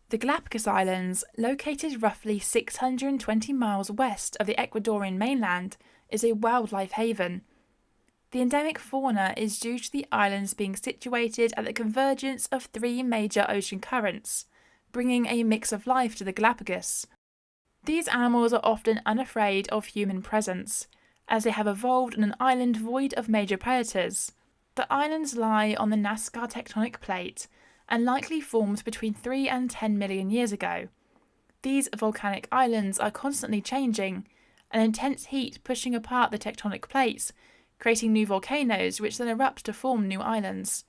The Galapagos Islands, located roughly 620 miles west of the Ecuadorian mainland, is a wildlife haven. The endemic fauna is due to the islands being situated at the convergence of three major ocean currents, bringing a mix of life to the Galapagos. These animals are often unafraid of human presence, as they have evolved on an island void of major predators. The islands lie on the Nazca tectonic plate and likely formed between 3 and 10 million years ago. These volcanic islands are constantly changing, an intense heat pushing apart the tectonic plates, creating new volcanoes which then erupt to form new islands.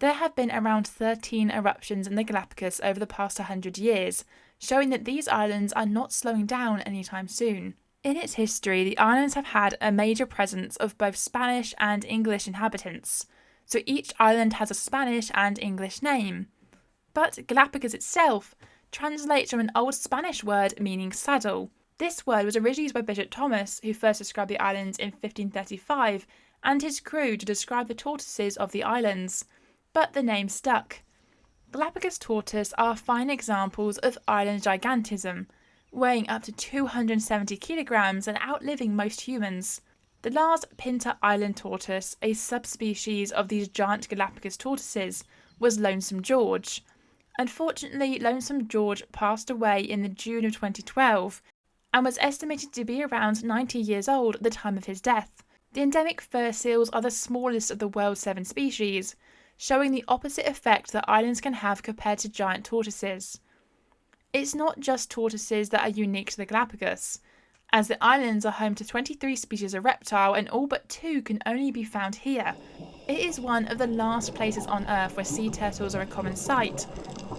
There have been around 13 eruptions in the Galapagos over the past 100 years, showing that these islands are not slowing down anytime soon. In its history, the islands have had a major presence of both Spanish and English inhabitants, so each island has a Spanish and English name. But Galapagos itself translates from an old Spanish word meaning saddle. This word was originally used by Bishop Thomas, who first described the islands in 1535, and his crew to describe the tortoises of the islands, but the name stuck. Galapagos tortoise are fine examples of island gigantism, weighing up to 270 kilograms and outliving most humans. The last Pinta Island tortoise, a subspecies of these giant Galapagos tortoises, was Lonesome George. Unfortunately, Lonesome George passed away in the June of 2012 and was estimated to be around 90 years old at the time of his death. The endemic fur seals are the smallest of the world's 7 species, showing the opposite effect that islands can have compared to giant tortoises. It's not just tortoises that are unique to the Galapagos, as the islands are home to 23 species of reptile and all but 2 can only be found here. It is one of the last places on Earth where sea turtles are a common sight,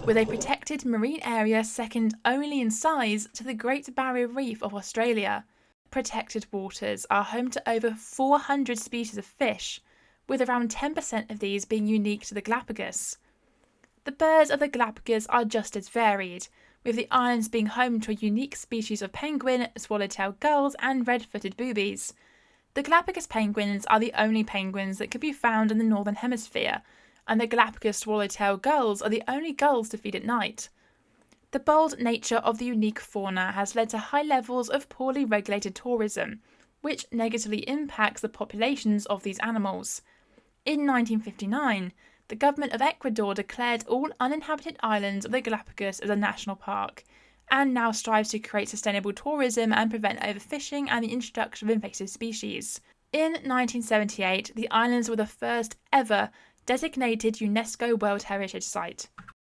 with a protected marine area second only in size to the Great Barrier Reef of Australia. Protected waters are home to over 400 species of fish, with around 10% of these being unique to the Galapagos. The birds of the Galapagos are just as varied, with the islands being home to a unique species of penguin, swallowtail gulls, and red-footed boobies. The Galapagos penguins are the only penguins that can be found in the Northern Hemisphere, and the Galapagos swallowtail gulls are the only gulls to feed at night. The bold nature of the unique fauna has led to high levels of poorly regulated tourism, which negatively impacts the populations of these animals. In 1959, the government of Ecuador declared all uninhabited islands of the Galapagos as a national park, and now strives to create sustainable tourism and prevent overfishing and the introduction of invasive species. In 1978, the islands were the first ever designated UNESCO World Heritage Site.